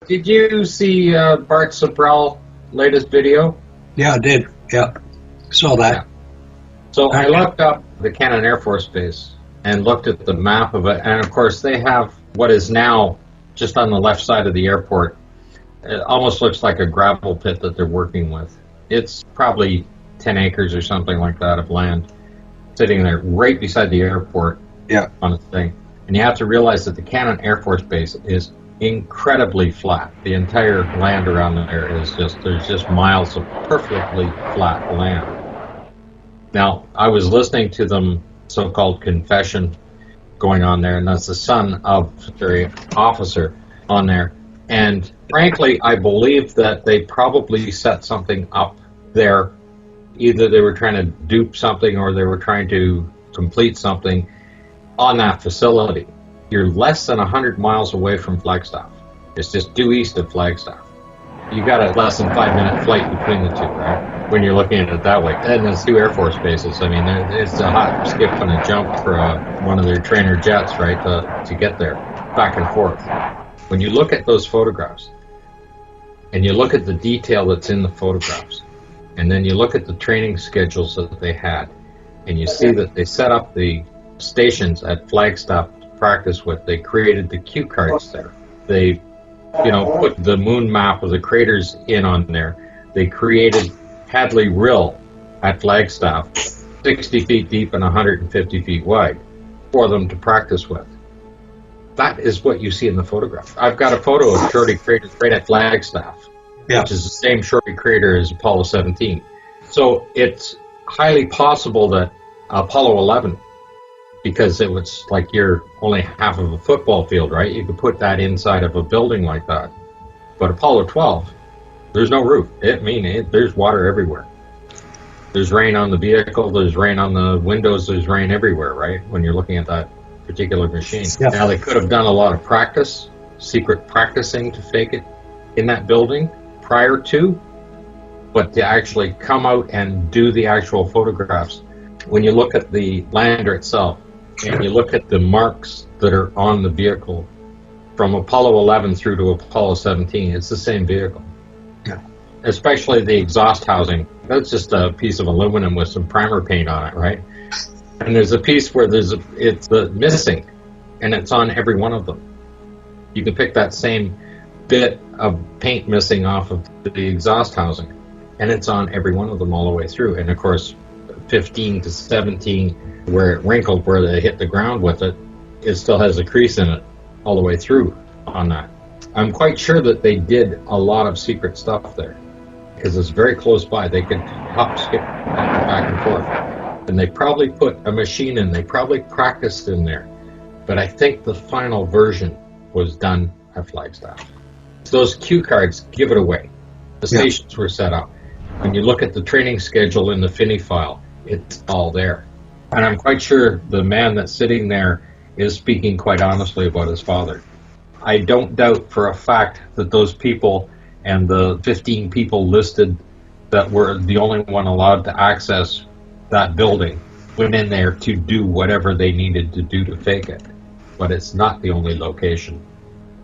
Did you see Bart Sibrel latest video? Yeah, I did. Yeah, saw that. Yeah. So I looked up the Cannon Air Force Base and looked at the map of it, and of course they have what is now just on the left side of the airport. It almost looks like a gravel pit that they're working with. It's probably 10 acres or something like that of land sitting there right beside the airport. Yeah. On its thing. And you have to realize that the Cannon Air Force Base is incredibly flat. The entire land around there is there's just miles of perfectly flat land. Now, I was listening to them so-called confession going on there, and that's the son of the officer on there. And frankly, I believe that they probably set something up there. Either they were trying to dupe something or they were trying to complete something on that facility. You're less than 100 miles away from Flagstaff. It's just due east of Flagstaff. You got a less than 5-minute flight between the two, right? When you're looking at it that way. And there's 2 Air Force bases. I mean, it's a hop, skip, and a jump for one of their trainer jets, right, to get there, back and forth. When you look at those photographs, and you look at the detail that's in the photographs, and then you look at the training schedules that they had, and you see that they set up the stations at Flagstaff to practice with. They created the cue cards there. They, put the moon map of the craters in on there. They created Hadley Rill at Flagstaff, 60 feet deep and 150 feet wide, for them to practice with. That is what you see in the photograph. I've got a photo of Shorty Crater right at Flagstaff, which is the same Shorty Crater as Apollo 17. So it's highly possible that Apollo 11, because it was like you're only half of a football field, right? You could put that inside of a building like that. But Apollo 12, there's no roof. There's water everywhere. There's rain on the vehicle, there's rain on the windows, there's rain everywhere, right? When you're looking at that particular machine. Yeah. Now, they could have done a lot of practice, secret practicing to fake it in that building prior to, but to actually come out and do the actual photographs. When you look at the lander itself, and you look at the marks that are on the vehicle from Apollo 11 through to Apollo 17, it's the same vehicle. Yeah. Especially the exhaust housing. That's just a piece of aluminum with some primer paint on it, right? And there's a piece where it's missing, and it's on every one of them. You can pick that same bit of paint missing off of the exhaust housing, and it's on every one of them all the way through. And of course, 15 to 17, where it wrinkled, where they hit the ground with it, it still has a crease in it all the way through on that. I'm quite sure that they did a lot of secret stuff there, because it's very close by. They could hop, skip, back and forth. And they probably put a machine in, they probably practiced in there. But I think the final version was done at Flagstaff. Those cue cards give it away. The stations were set up. When you look at the training schedule in the Finney file, it's all there. And I'm quite sure the man that's sitting there is speaking quite honestly about his father. I don't doubt for a fact that those people and the 15 people listed that were the only one allowed to access that building went in there to do whatever they needed to do to fake it. But it's not the only location.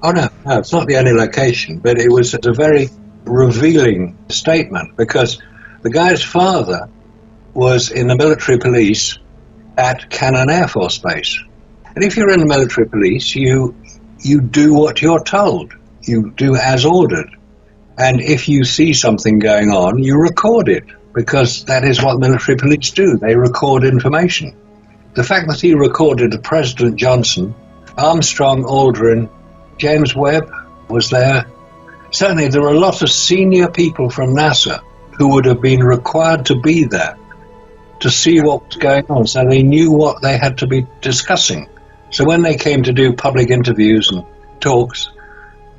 Oh, no, it's not the only location, but it was a very revealing statement, because the guy's father was in the military police at Cannon Air Force Base. And if you're in the military police, you do what you're told. You do as ordered. And if you see something going on, you record it, because that is what military police do. They record information. The fact that he recorded President Johnson, Armstrong, Aldrin, James Webb was there. Certainly there were a lot of senior people from NASA who would have been required to be there to see what was going on, so they knew what they had to be discussing. So when they came to do public interviews and talks,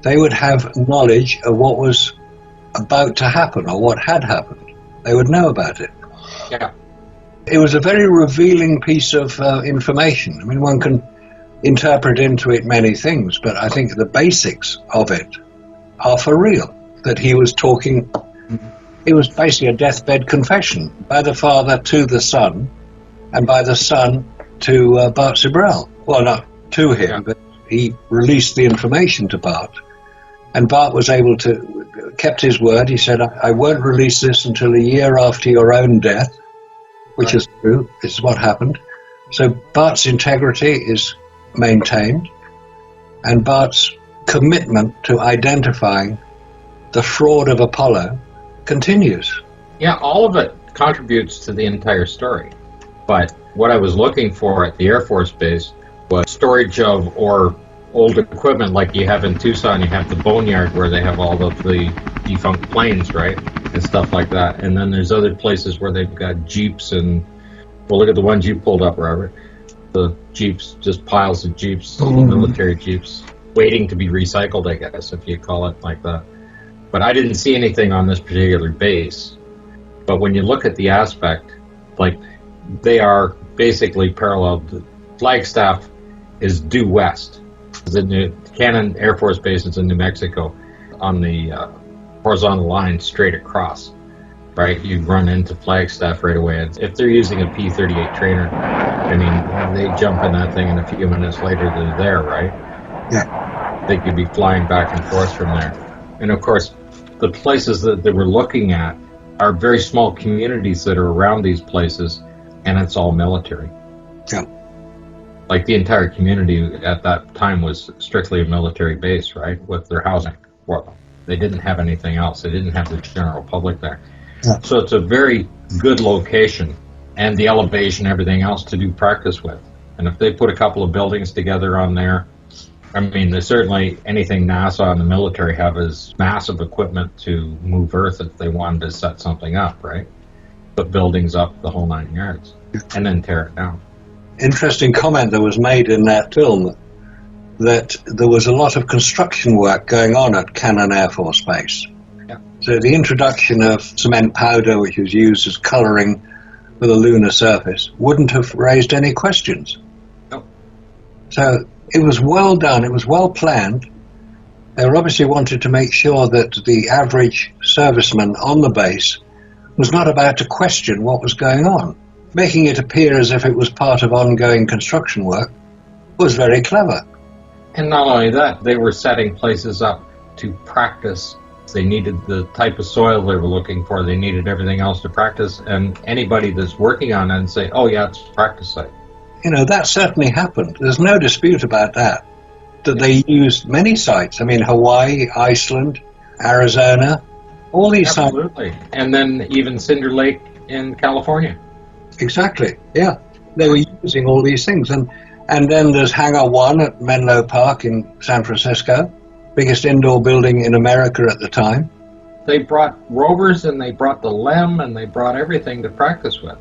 they would have knowledge of what was about to happen or what had happened. They would know about it. Yeah. It was a very revealing piece of information. I mean, one can interpret into it many things, but I think the basics of it are for real. That he was talking, it was basically a deathbed confession by the father to the son, and by the son to Bart Sibrel. Well, not to him, but he released the information to Bart. And Bart was able to, kept his word. He said, I won't release this until a year after your own death, which is true. This is what happened. So Bart's integrity is maintained, and Bart's commitment to identifying the fraud of Apollo continues. Yeah, all of it contributes to the entire story. But what I was looking for at the Air Force Base was storage of or old equipment like you have in Tucson. You have the boneyard where they have all of the defunct planes, right? And stuff like that. And then there's other places where they've got Jeeps and, well, look at the ones you pulled up, Robert. The Jeeps, just piles of Jeeps, military Jeeps, waiting to be recycled, I guess, if you call it like that. But I didn't see anything on this particular base. But when you look at the aspect, like, they are basically parallel. The Flagstaff is due west. The Cannon Air Force Base is in New Mexico on the horizontal line straight across, right? You run into Flagstaff right away. And if they're using a P-38 trainer, I mean, they jump in that thing and a few minutes later they're there, right? Yeah. They could be flying back and forth from there. And of course, the places that they were looking at are very small communities that are around these places, and it's all military. Yeah. Like the entire community at that time was strictly a military base, right, with their housing. Well, they didn't have anything else. They didn't have the general public there. Yeah. So it's a very good location, and the elevation, everything else to do practice with. And if they put a couple of buildings together on there, I mean, there's certainly anything NASA and the military have is massive equipment to move Earth if they wanted to set something up, right? Put buildings up, the whole 9 yards, and then tear it down. Interesting comment that was made in that film that there was a lot of construction work going on at Cannon Air Force Base. Yeah. So the introduction of cement powder, which was used as coloring for the lunar surface, wouldn't have raised any questions. No. So it was well done, it was well planned. They obviously wanted to make sure that the average serviceman on the base was not about to question what was going on. Making it appear as if it was part of ongoing construction work was very clever. And not only that, they were setting places up to practice. They needed the type of soil they were looking for. They needed everything else to practice. And anybody that's working on it and say, oh yeah, it's a practice site. You know, that certainly happened. There's no dispute about that. That they used many sites. I mean, Hawaii, Iceland, Arizona, all these sites. Absolutely. And then even Cinder Lake in California. Exactly, yeah. They were using all these things. And then there's Hangar 1 at Menlo Park in San Francisco, biggest indoor building in America at the time. They brought rovers and they brought the LEM and they brought everything to practice with.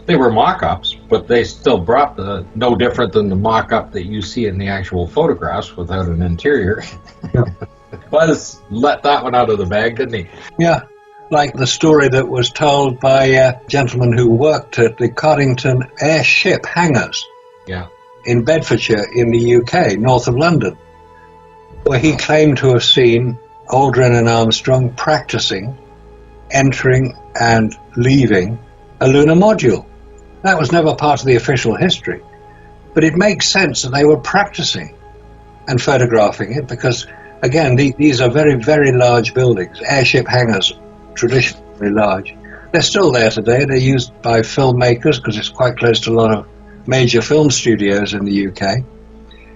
They were mock-ups, but they still brought the no different than the mock-up that you see in the actual photographs without an interior. Yeah. Buzz let that one out of the bag, didn't he? Yeah. Like the story that was told by a gentleman who worked at the Cardington airship hangars in Bedfordshire in the UK, north of London, where he claimed to have seen Aldrin and Armstrong practicing entering and leaving a lunar module. That was never part of the official history, but it makes sense that they were practicing and photographing it because, again, these are very, very large buildings, airship hangars, traditionally large. They're still there today. They're used by filmmakers because it's quite close to a lot of major film studios in the UK.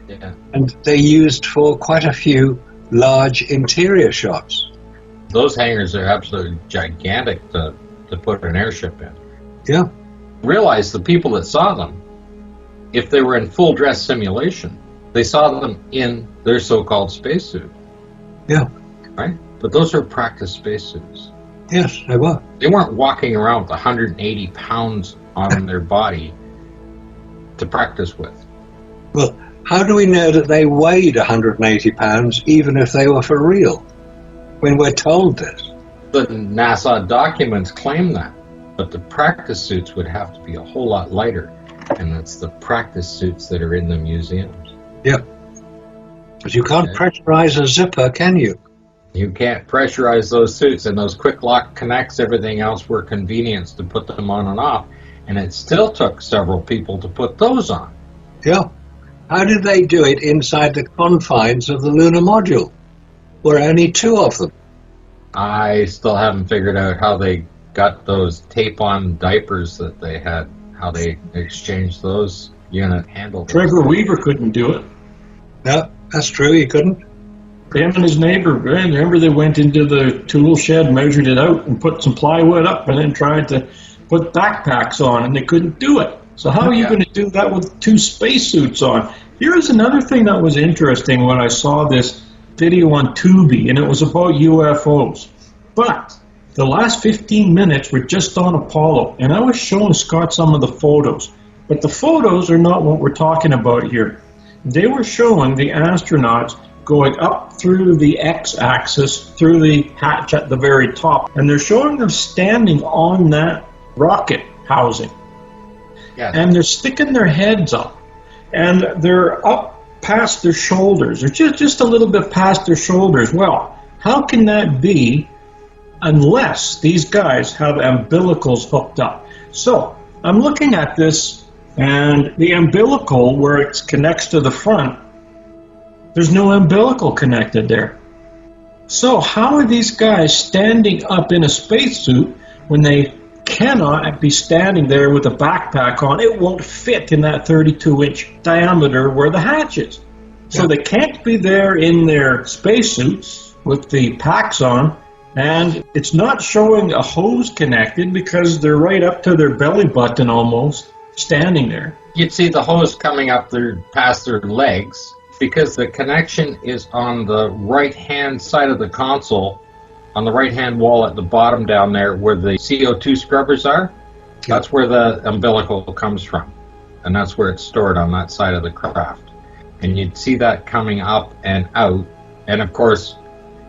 Yeah. And they're used for quite a few large interior shots. Those hangars are absolutely gigantic to put an airship in. Yeah. Realize the people that saw them, if they were in full dress simulation, they saw them in their so-called spacesuit. Yeah. Right? But those are practice spacesuits. Yes, they were. They weren't walking around with 180 pounds on their body to practice with. Well, how do we know that they weighed 180 pounds even if they were for real? When we're told this. The NASA documents claim that. But the practice suits would have to be a whole lot lighter. And it's the practice suits that are in the museums. Yep. But you can't pressurize a zipper, can you? You can't pressurize those suits, and those quick lock connects, everything else were convenience to put them on and off, and it still took several people to put those on. Yeah. How did they do it inside the confines of the lunar module? were only 2 of them. I still haven't figured out how they got those tape-on diapers that they had, how they exchanged those unit handles. Trevor Weaver couldn't do it. No, that's true, he couldn't. Him and his neighbor, remember they went into the tool shed, measured it out, and put some plywood up, and then tried to put backpacks on, and they couldn't do it. So how are you going to do that with 2 spacesuits on? Here's another thing that was interesting when I saw this video on Tubi, and it was about UFOs. But the last 15 minutes were just on Apollo, and I was showing Scott some of the photos. But the photos are not what we're talking about here. They were showing the astronauts going up through the X-axis, through the hatch at the very top, and they're showing them standing on that rocket housing. Yes. And they're sticking their heads up, and they're up past their shoulders, or just a little bit past their shoulders. Well, how can that be unless these guys have umbilicals hooked up? So I'm looking at this, and the umbilical, where it connects to the front, there's no umbilical connected there. So how are these guys standing up in a spacesuit when they cannot be standing there with a backpack on? It won't fit in that 32-inch diameter where the hatch is. So they can't be there in their spacesuits with the packs on, and it's not showing a hose connected because they're right up to their belly button almost, standing there. You'd see the hose coming up past their legs, because the connection is on the right-hand side of the console, on the right-hand wall at the bottom down there where the CO2 scrubbers are. That's where the umbilical comes from, and that's where it's stored on that side of the craft. And you'd see that coming up and out, and of course,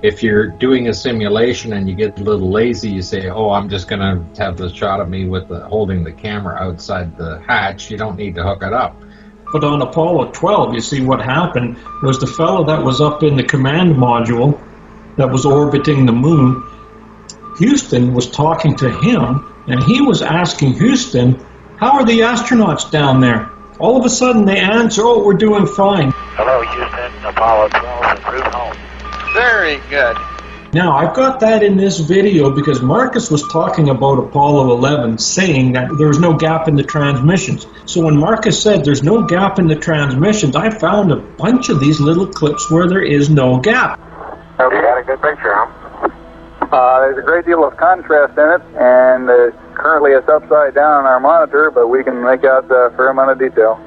if you're doing a simulation and you get a little lazy, you say, oh, I'm just going to have the shot of me with holding the camera outside the hatch. You don't need to hook it up. But on Apollo 12, you see what happened was the fellow that was up in the command module that was orbiting the moon, Houston was talking to him, and he was asking Houston, how are the astronauts down there? All of a sudden they answer, oh, we're doing fine. Hello, Houston, Apollo 12 en route home. Very good. Now, I've got that in this video because Marcus was talking about Apollo 11, saying that there was no gap in the transmissions. So when Marcus said there's no gap in the transmissions, I found a bunch of these little clips where there is no gap. Okay, got a good picture, huh? There's a great deal of contrast in it, and currently it's upside down on our monitor, but we can make out a fair amount of detail.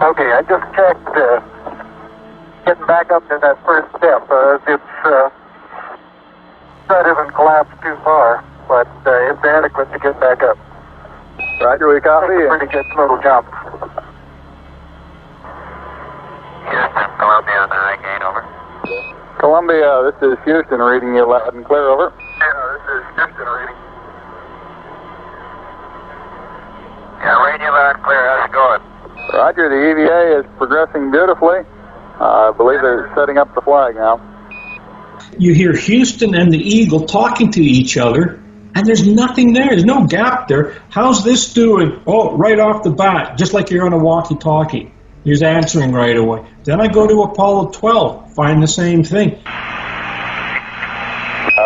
Okay, I just checked getting back up to that first step. It hasn't collapsed too far, but it's adequate to get back up. Roger, we copy. Pretty good little jump. Houston, Columbia, the gain over. Columbia, this is Houston reading you loud and clear, over. Yeah, this is Henderson reading. Yeah, radio loud and clear. How's it going? Roger, the EVA is progressing beautifully. I believe they're setting up the flag now. You hear Houston and the Eagle talking to each other, and there's nothing there. There's no gap there. How's this doing? Oh, right off the bat, just like you're on a walkie-talkie. He's answering right away. Then I go to Apollo 12, find the same thing.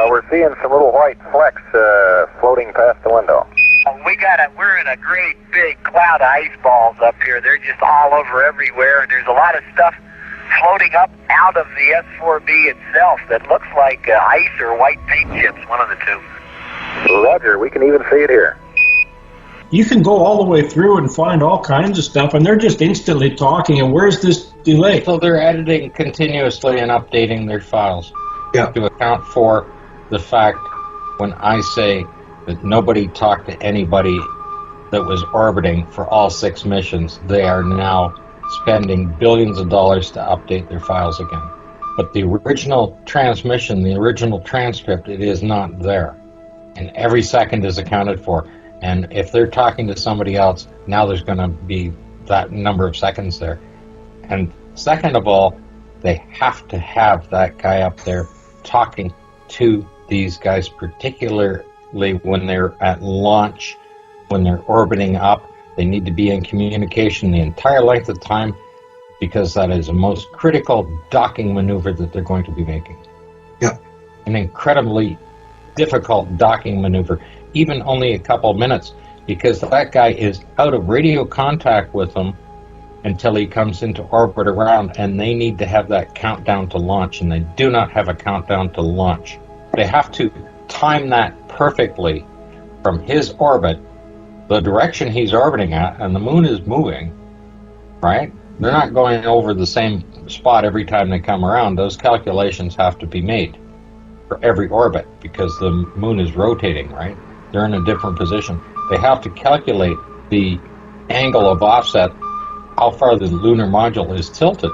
We're seeing some little white flecks floating past the window. We're in a great big cloud of ice balls up here. They're just all over everywhere, and there's a lot of stuff floating up out of the S-4B itself that looks like ice or white paint chips, one of the two. Roger, we can even see it here. You can go all the way through and find all kinds of stuff, and they're just instantly talking, and where's this delay? So they're editing continuously and updating their files to account for the fact when I say that nobody talked to anybody that was orbiting for all 6 missions. They are now spending billions of dollars to update their files again. But the original transmission, the original transcript, it is not there. And every second is accounted for. And if they're talking to somebody else, now there's going to be that number of seconds there. And second of all, they have to have that guy up there talking to these guys, particularly when they're at launch, when they're orbiting up. They need to be in communication the entire length of time. because that is the most critical docking maneuver that they're going to be making. Yeah. An incredibly difficult docking maneuver, even only a couple minutes, because that guy is out of radio contact with them until he comes into orbit around, and they need to have that countdown to launch, and they do not have a countdown to launch. They have to time that perfectly from his orbit, the direction he's orbiting at, and the moon is moving, right? They're not going over the same spot every time they come around. Those calculations have to be made for every orbit because the moon is rotating, right? They're in a different position. They have to calculate the angle of offset, how far the lunar module is tilted,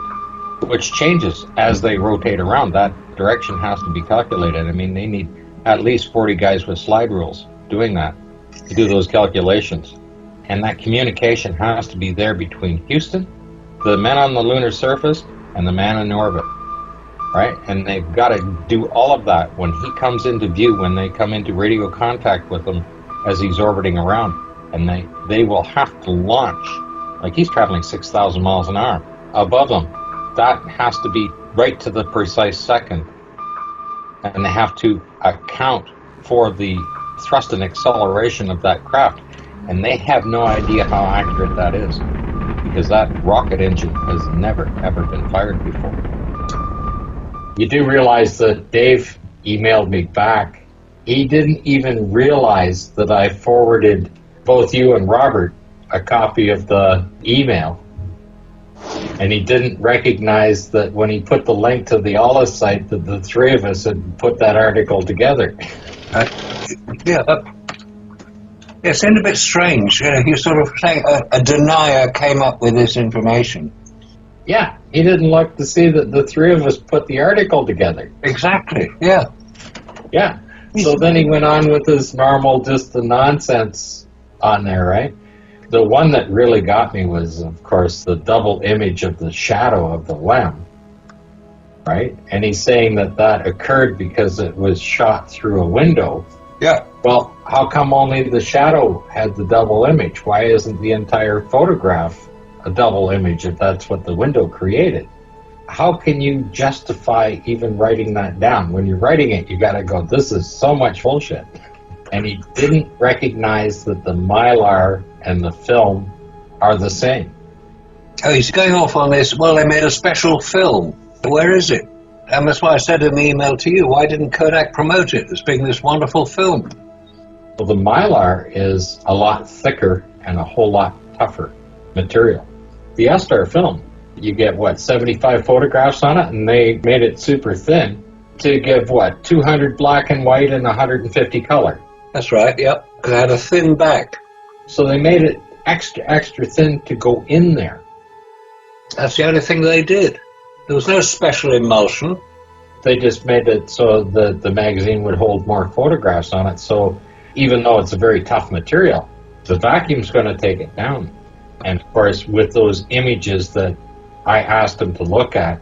which changes as they rotate around. That direction has to be calculated. I mean, they need at least 40 guys with slide rules doing that to do those calculations. And that communication has to be there between Houston, the men on the lunar surface, and the man in orbit, right? And they've got to do all of that when he comes into view, when they come into radio contact with him as he's orbiting around. And they will have to launch, like he's traveling 6,000 miles an hour above them. That has to be right to the precise second. And they have to account for the thrust and acceleration of that craft. And they have no idea how accurate that is, because that rocket engine has never, ever been fired before. You do realize that Dave emailed me back. He didn't even realize that I forwarded both you and Robert a copy of the email. And he didn't recognize that when he put the link to the ALICE site that the three of us had put that article together. It seemed a bit strange. You sort of say a denier came up with this information. Yeah, he didn't look to see that the three of us put the article together. Exactly, yeah. Yeah. So then he went on with his normal, just the nonsense on there, right? The one that really got me was, of course, the double image of the shadow of the LEM, right? And he's saying that that occurred because it was shot through a window. Yeah. Well, how come only the shadow had the double image? Why isn't the entire photograph a double image if that's what the window created? How can you justify even writing that down? When you're writing it, you got to go, this is so much bullshit. And he didn't recognize that the mylar and the film are the same. Oh, he's going off on this, well, they made a special film. Where is it? And that's why I said in the email to you, why didn't Kodak promote it as being this wonderful film? Well, the mylar is a lot thicker and a whole lot tougher material. The Estar film, you get, 75 photographs on it, and they made it super thin to give, 200 black and white and 150 color. That's right, yep. Because it had a thin back. So they made it extra thin to go in there. That's the only thing they did. There was no special emulsion. They just made it so that the magazine would hold more photographs on it. So even though it's a very tough material, the vacuum's going to take it down. And of course, with those images that I asked him to look at,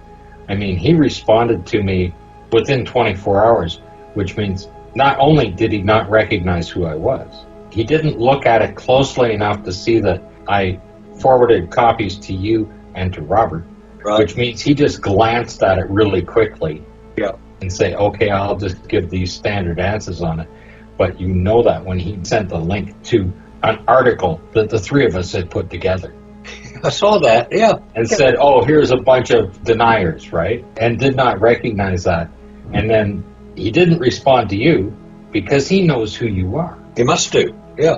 I mean, he responded to me within 24 hours, which means not only did he not recognize who I was, he didn't look at it closely enough to see that I forwarded copies to you and to Robert, right. Which means he just glanced at it really quickly, yeah, and say, okay, I'll just give these standard answers on it. But you know that when he sent the link to an article that the three of us had put together. I saw that, yeah. And said, oh, here's a bunch of deniers, right? And did not recognize that. And then he didn't respond to you because he knows who you are. He must do, yeah.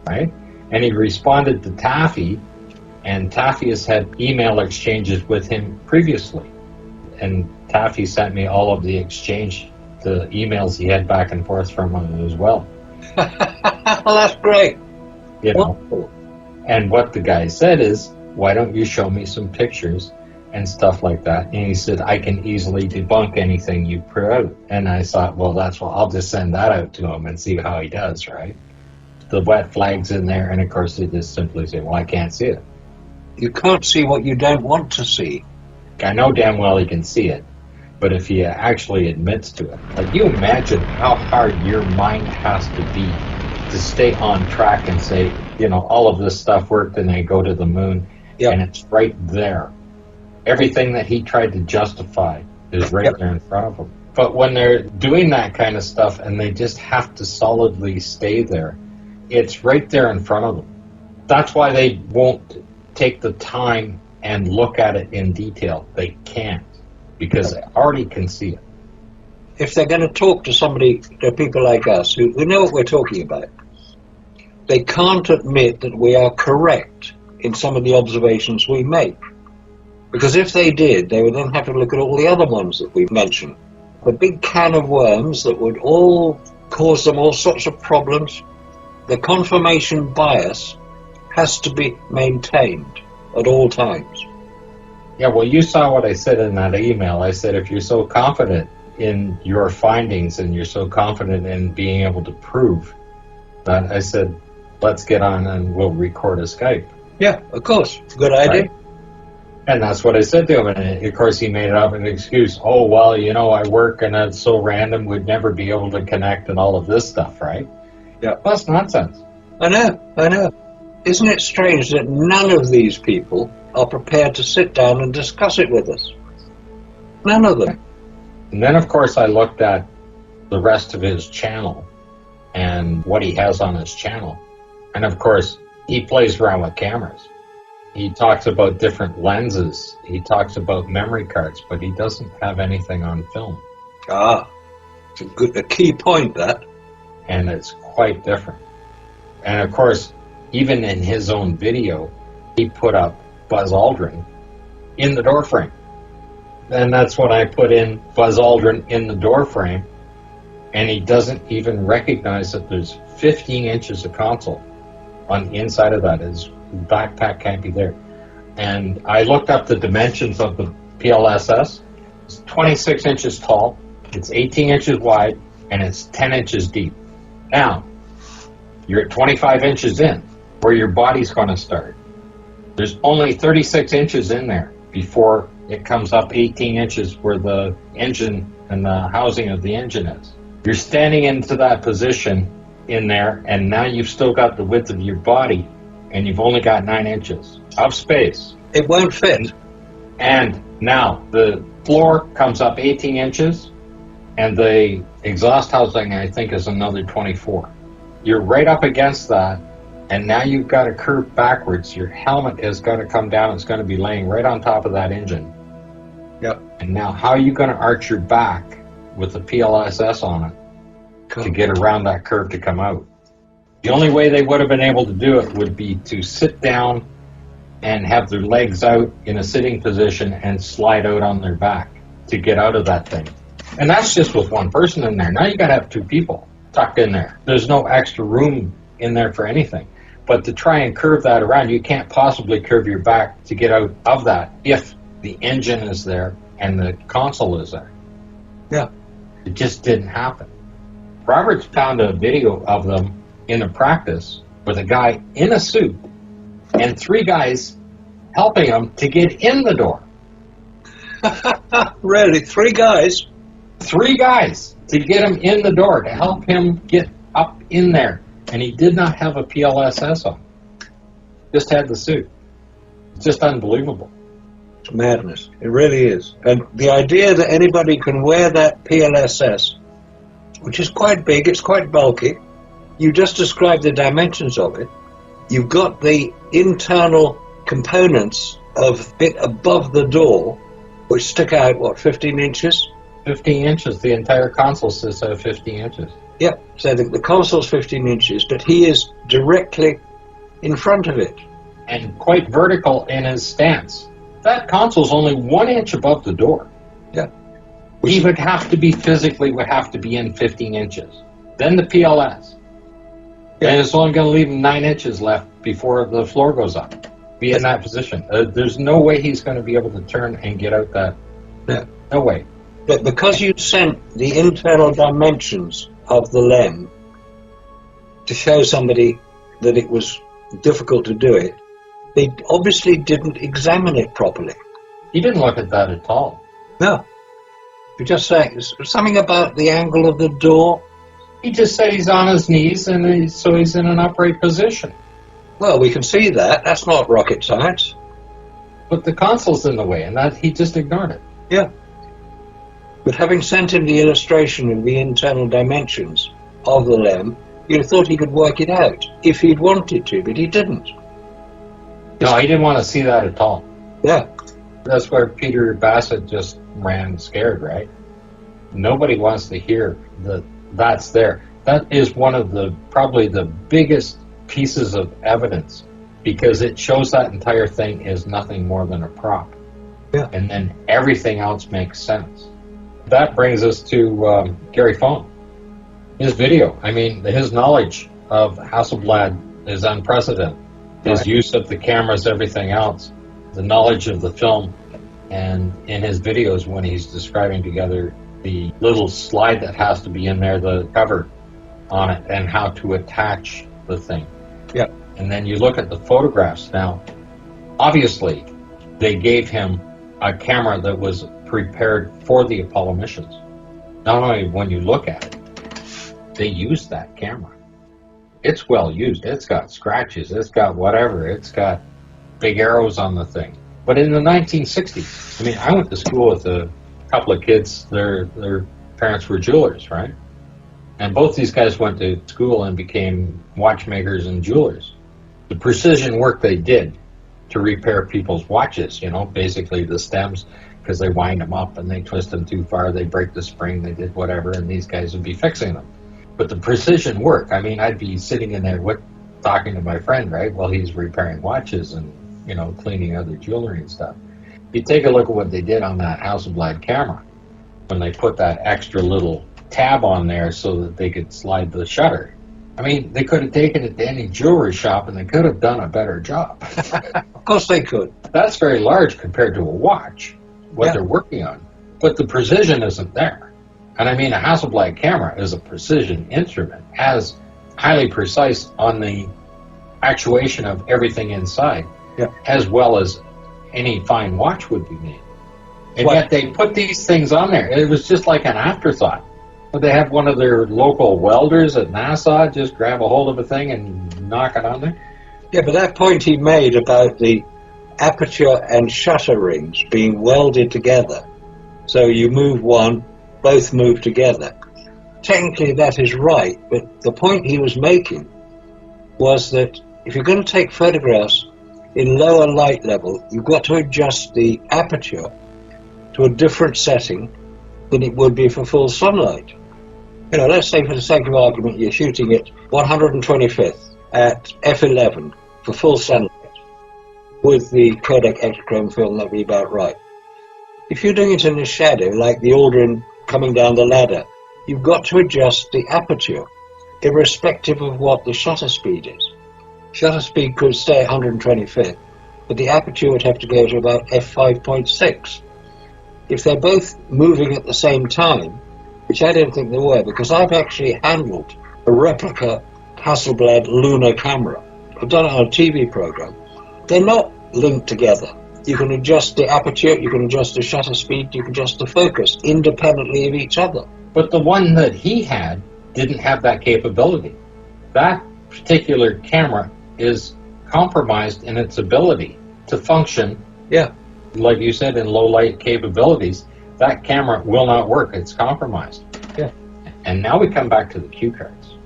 Right? And he responded to Taffy, and Taffy has had email exchanges with him previously. And Taffy sent me all of the emails he had back and forth from him as well. Well, that's great. You know? And what the guy said is, why don't you show me some pictures and stuff like that? And he said, I can easily debunk anything you put out. And I thought, well, that's what I'll just send that out to him and see how he does, right? The wet flag's in there, and of course they just simply say, well, I can't see it. You can't see what you don't want to see. I know damn well he can see it, but if he actually admits to it, like, you imagine how hard your mind has to be to stay on track and say, you know, all of this stuff worked and they go to the moon, yep, and it's right there. Everything that he tried to justify is right Yep. there in front of him. But when they're doing that kind of stuff and they just have to solidly stay there, it's right there in front of them. That's why they won't take the time and look at it in detail. They can't, because they already can see it. If they're going to talk to somebody, to people like us who know what we're talking about, they can't admit that we are correct in some of the observations we make. Because if they did, they would then have to look at all the other ones that we've mentioned. A big can of worms that would all cause them all sorts of problems. The confirmation bias has to be maintained at all times. Yeah, well, you saw what I said in that email. I said, if you're so confident in your findings and you're so confident in being able to prove that, I said, let's get on and we'll record a Skype. Yeah, of course. Good idea. Right? And that's what I said to him. And of course, he made up an excuse. Oh, well, I work and it's so random, we'd never be able to connect and all of this stuff, right? Yeah. That's nonsense. I know. Isn't it strange that none of these people are prepared to sit down and discuss it with us? None of them. And then, of course, I looked at the rest of his channel and what he has on his channel. And, of course, he plays around with cameras. He talks about different lenses. He talks about memory cards, but he doesn't have anything on film. It's a key point, that. And it's quite different. And, of course, even in his own video, he put up Buzz Aldrin in the doorframe. And that's when I put in Buzz Aldrin in the doorframe, and he doesn't even recognize that there's 15 inches of console on the inside of that. His backpack can't be there. And I looked up the dimensions of the PLSS. It's 26 inches tall, it's 18 inches wide, and it's 10 inches deep. Now, you're at 25 inches in, where your body's going to start. There's only 36 inches in there before it comes up 18 inches where the engine and the housing of the engine is. You're standing into that position in there, and now you've still got the width of your body, and you've only got 9 inches of space. It won't fit. And now the floor comes up 18 inches, and the exhaust housing, I think, is another 24. You're right up against that, and now you've got to curve backwards. Your helmet is going to come down. It's going to be laying right on top of that engine. Yep. And now how are you going to arch your back with the PLSS on it to get around that curve to come out? The only way they would have been able to do it would be to sit down and have their legs out in a sitting position and slide out on their back to get out of that thing. And that's just with one person in there. Now you got to have two people tucked in there. There's no extra room in there for anything. But to try and curve that around, you can't possibly curve your back to get out of that if the engine is there and the console is there. Yeah. It just didn't happen. Roberts found a video of them in a practice with a guy in a suit and 3 guys helping him to get in the door. Really? 3 guys? 3 guys to get him in the door, to help him get up in there. And he did not have a PLSS on. Just had the suit. It's just unbelievable. It's madness. It really is. And the idea that anybody can wear that PLSS, which is quite big, it's quite bulky. You just described the dimensions of it. You've got the internal components of it above the door, which stick out, 15 inches? 15 inches. The entire console sits at 15 inches. Yep. So the console's 15 inches, but he is directly in front of it. And quite vertical in his stance. That console's only 1 inch above the door. Yeah. He would have to be in 15 inches. Then the PLS. Yeah. And it's only going to leave him 9 inches left before the floor goes up. Be in that position. There's no way he's going to be able to turn and get out that. Yeah. No way. But because you sent the internal dimensions of the LEM to show somebody that it was difficult to do it, they obviously didn't examine it properly. He didn't look at that at all. No. You just say something about the angle of the door. He just said he's on his knees, and so he's in an upright position. Well, we can see that. That's not rocket science. But the console's in the way, and that he just ignored it. Yeah. But having sent him the illustration of the internal dimensions of the LEM, you'd have thought he could work it out if he'd wanted to, but he didn't. No, he didn't want to see that at all. Yeah. That's where Peter Bassett just ran scared, right? Nobody wants to hear that that's there. That is one of the probably the biggest pieces of evidence, because it shows that entire thing is nothing more than a prop. Yeah. And then everything else makes sense. That brings us to Gary Fohn. His video, I mean, his knowledge of Hasselblad is unprecedented. His use of the cameras, everything else, the knowledge of the film, and in his videos when he's describing together the little slide that has to be in there, the cover on it, and how to attach the thing. Yeah. And then you look at the photographs now. Obviously, they gave him a camera that was prepared for the Apollo missions. Not only when you look at it, they used that camera. It's well used. It's got scratches. It's got whatever. It's got big arrows on the thing. But in the 1960s, I mean, I went to school with a couple of kids. Their parents were jewelers, right? And both these guys went to school and became watchmakers and jewelers. The precision work they did to repair people's watches, you know, basically the stems, because they wind them up and they twist them too far, they break the spring, they did whatever, and these guys would be fixing them. But the precision work, I mean, I'd be sitting in there talking to my friend, right, while he's repairing watches and, you know, cleaning other jewelry and stuff. You take a look at what they did on that Hasselblad camera when they put that extra little tab on there so that they could slide the shutter. I mean, they could have taken it to any jewelry shop and they could have done a better job. Of course they could. That's very large compared to a watch, what they're working on. But the precision isn't there. And I mean, a Hasselblad camera is a precision instrument, as highly precise on the actuation of everything inside, as well as any fine watch would be made. And yet they put these things on there. It was just like an afterthought. But they have one of their local welders at NASA just grab a hold of a thing and knock it on there. Yeah, but that point he made about the aperture and shutter rings being welded together, so you move one, both move together. Technically that is right, but the point he was making was that if you're going to take photographs in lower light level, you've got to adjust the aperture to a different setting than it would be for full sunlight. You know, let's say for the sake of argument you're shooting it 125th at f11 for full sunlight with the codec Ektachrome film, that'd be about right. If you're doing it in the shadow, like the Aldrin coming down the ladder, you've got to adjust the aperture irrespective of what the shutter speed is. Shutter speed could stay at 125th, but the aperture would have to go to about f5.6. If they're both moving at the same time, which I don't think they were, because I've actually handled a replica Hasselblad lunar camera. I've done it on a TV program. They're not linked together. You can adjust the aperture, you can adjust the shutter speed, you can adjust the focus independently of each other. But the one that he had didn't have that capability. That particular camera is compromised in its ability to function. Yeah. Like you said, in low light capabilities, that camera will not work. It's compromised. Yeah. And now we come back to the cue cards.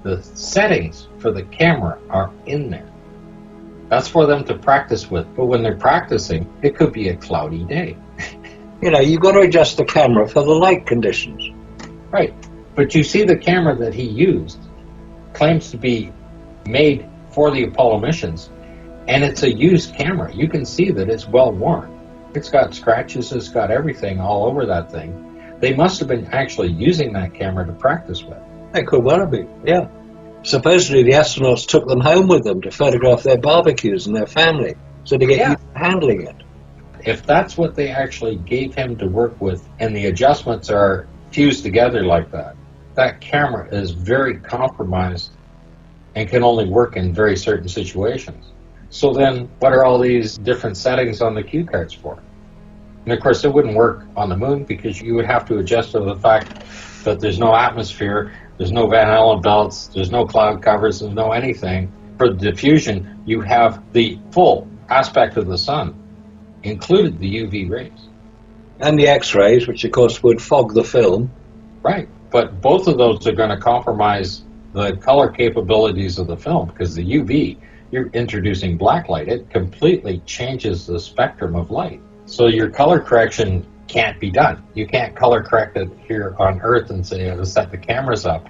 The settings for the camera are in there. That's for them to practice with. But when they're practicing, it could be a cloudy day. You know, you've got to adjust the camera for the light conditions. Right. But you see the camera that he used claims to be made for the Apollo missions, and it's a used camera. You can see that it's well worn. It's got scratches, it's got everything all over that thing. They must have been actually using that camera to practice with. They could well have been, yeah. Supposedly the astronauts took them home with them to photograph their barbecues and their family, so to get used to handling it. If that's what they actually gave him to work with, and the adjustments are fused together like that, that camera is very compromised and can only work in very certain situations. So then, what are all these different settings on the cue cards for? And of course, it wouldn't work on the moon because you would have to adjust to the fact that there's no atmosphere, there's no Van Allen belts, there's no cloud covers, there's no anything. For the diffusion, you have the full aspect of the sun. included the UV rays. And the X-rays, which of course would fog the film. Right, but both of those are going to compromise the color capabilities of the film, because the UV, you're introducing black light. It completely changes the spectrum of light. So your color correction can't be done. You can't color correct it here on Earth and say, to set the cameras up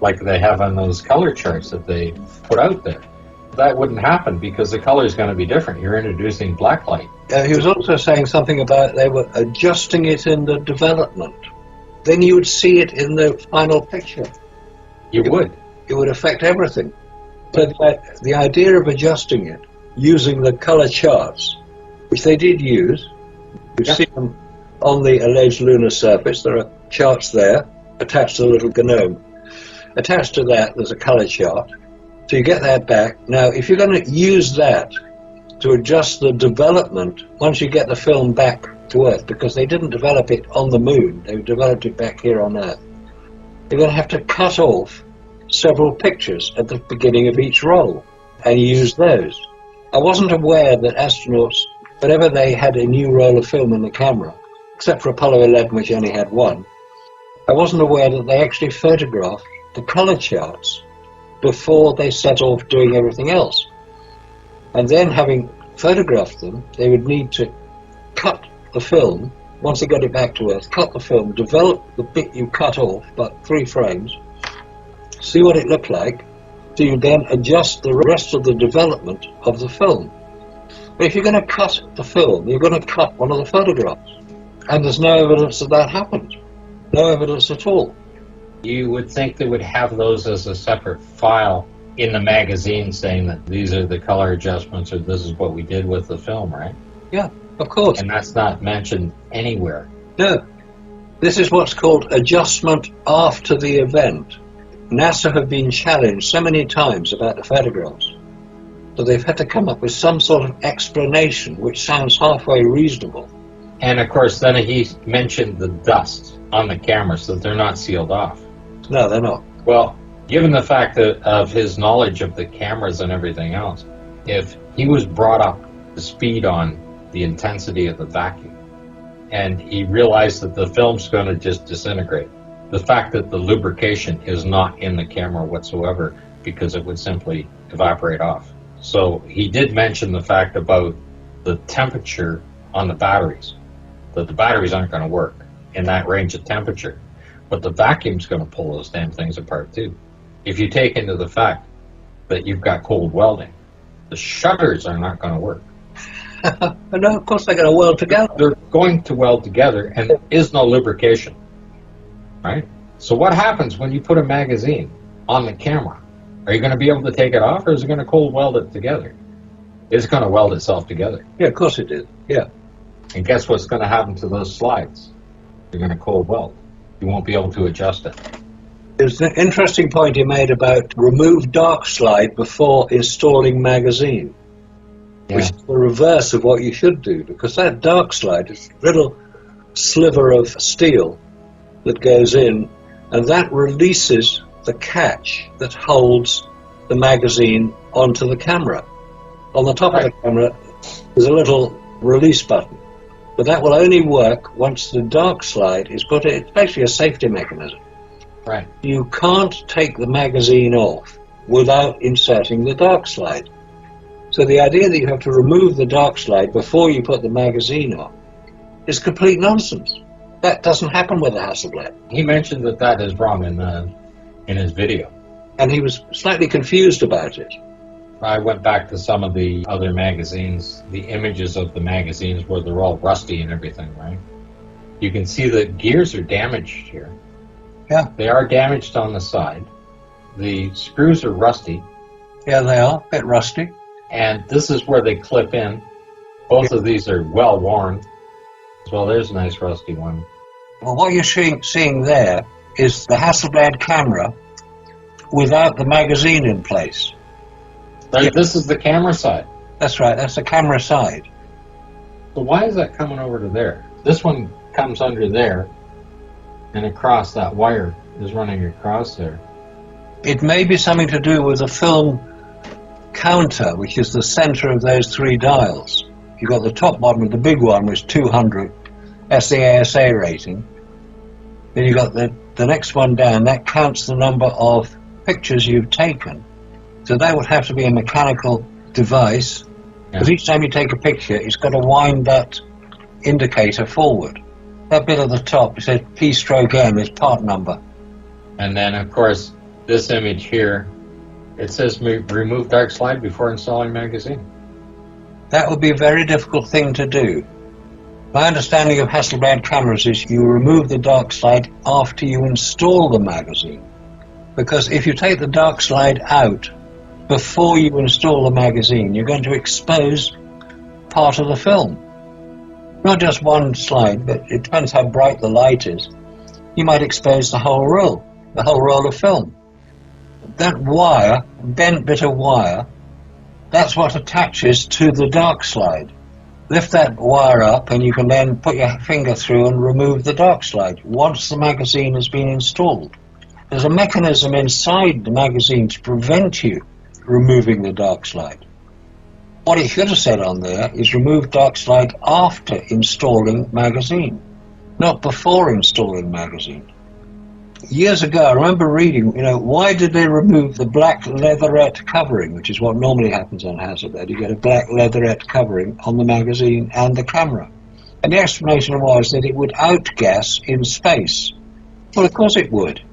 like they have on those color charts that they put out there. That wouldn't happen because the color is going to be different. You're introducing black light. He was also saying something about they were adjusting it in the development. Then you would see it in the final picture. You would. It would affect everything. So the idea of adjusting it using the color charts, which they did use, you see them on the alleged lunar surface. There are charts there attached to the little gnome. Attached to that, there's a color chart. So you get that back. Now, if you're going to use that to adjust the development, once you get the film back to Earth, because they didn't develop it on the moon, they developed it back here on Earth, you're going to have to cut off several pictures at the beginning of each roll and use those. I wasn't aware that astronauts, whenever they had a new roll of film in the camera, except for Apollo 11, which only had one, I wasn't aware that they actually photographed the color charts before they set off doing everything else. And then, having photographed them, they would need to cut the film, once they got it back to Earth, cut the film, develop the bit you cut off, about 3 frames, see what it looked like, so you then adjust the rest of the development of the film. But if you're going to cut the film, you're going to cut one of the photographs. And there's no evidence that that happened. No evidence at all. You would think they would have those as a separate file in the magazine saying that these are the color adjustments or this is what we did with the film, right? Yeah, of course. And that's not mentioned anywhere. No. This is what's called adjustment after the event. NASA have been challenged so many times about the photographs that they've had to come up with some sort of explanation which sounds halfway reasonable. And of course, then he mentioned the dust on the cameras, that they're not sealed off. No, they're not. Well, given the fact that of his knowledge of the cameras and everything else, if he was brought up to speed on the intensity of the vacuum, and he realized that the film's going to just disintegrate, the fact that the lubrication is not in the camera whatsoever, because it would simply evaporate off. So he did mention the fact about the temperature on the batteries, that the batteries aren't going to work in that range of temperature, but the vacuum's going to pull those damn things apart too. If you take into the fact that you've got cold welding, the shutters are not going to work. No, of course they're going to weld together. They're going to weld together, and there is no lubrication, right? So what happens when you put a magazine on the camera? Are you going to be able to take it off, or is it going to cold weld it together? It's going to weld itself together. Yeah, of course it is. Yeah. And guess what's going to happen to those slides? They're going to cold weld. You won't be able to adjust it. There's an interesting point you made about remove dark slide before installing magazine, which is the reverse of what you should do, because that dark slide is a little sliver of steel that goes in, and that releases the catch that holds the magazine onto the camera. On the top of the camera, there's a little release button, but that will only work once the dark slide is put in. It's basically a safety mechanism. Right. You can't take the magazine off without inserting the dark slide. So the idea that you have to remove the dark slide before you put the magazine on is complete nonsense. That doesn't happen with a Hasselblad. He mentioned that that is wrong in his video. And he was slightly confused about it. I went back to some of the other magazines, the images of the magazines where they're all rusty and everything, right? You can see the gears are damaged here. Yeah. They are damaged on the side. The screws are rusty. Yeah, they are. A bit rusty. And this is where they clip in. Both of these are well worn. Well, there's a nice rusty one. Well, what you're seeing there is the Hasselblad camera without the magazine in place. This is the camera side. That's right, that's the camera side. So why is that coming over to there? This one comes under there, and across that wire is running across there. It may be something to do with the film counter, which is the center of those 3 dials. you've got the top bottom, the big one was 200. That's the ASA rating. Then you've got the next one down, that counts the number of pictures you've taken. So that would have to be a mechanical device, because each time you take a picture, it's got to wind that indicator forward. That bit at the top, it says P-stroke M is part number. And then, of course, this image here, it says remove dark slide before installing magazine. That would be a very difficult thing to do. My understanding of Hasselblad cameras is you remove the dark slide after you install the magazine. Because if you take the dark slide out before you install the magazine, you're going to expose part of the film. Not just one slide, but it depends how bright the light is. You might expose the whole roll of film. That wire, bent bit of wire, that's what attaches to the dark slide. Lift that wire up and you can then put your finger through and remove the dark slide once the magazine has been installed. There's a mechanism inside the magazine to prevent you removing the dark slide. What it should have said on there is remove dark slide after installing magazine, not before installing magazine. Years ago, I remember reading, why did they remove the black leatherette covering, which is what normally happens on Hasselblad. You get a black leatherette covering on the magazine and the camera. And the explanation was that it would outgas in space. Well, of course it would. It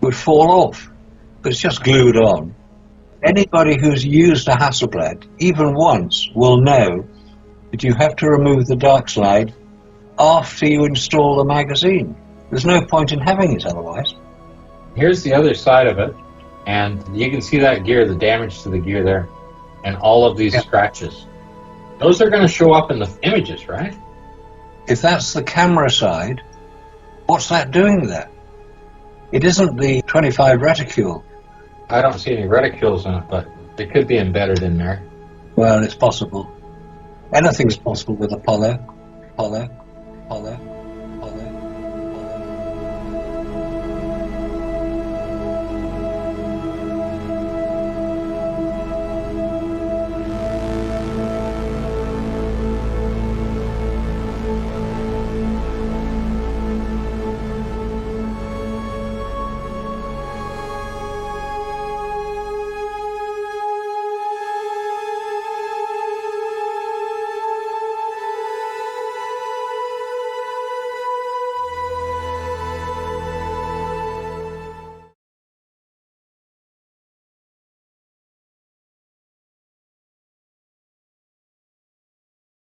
would fall off, but it's just glued on. Anybody who's used a Hasselblad, even once, will know that you have to remove the dark slide after you install the magazine. There's no point in having it otherwise. Here's the other side of it, and you can see that gear, the damage to the gear there, and all of these scratches. Those are going to show up in the images, right? If that's the camera side, what's that doing there? It isn't the 25 reticule. I don't see any reticules in it, but they could be embedded in there. Well, it's possible. Anything's possible with a poly.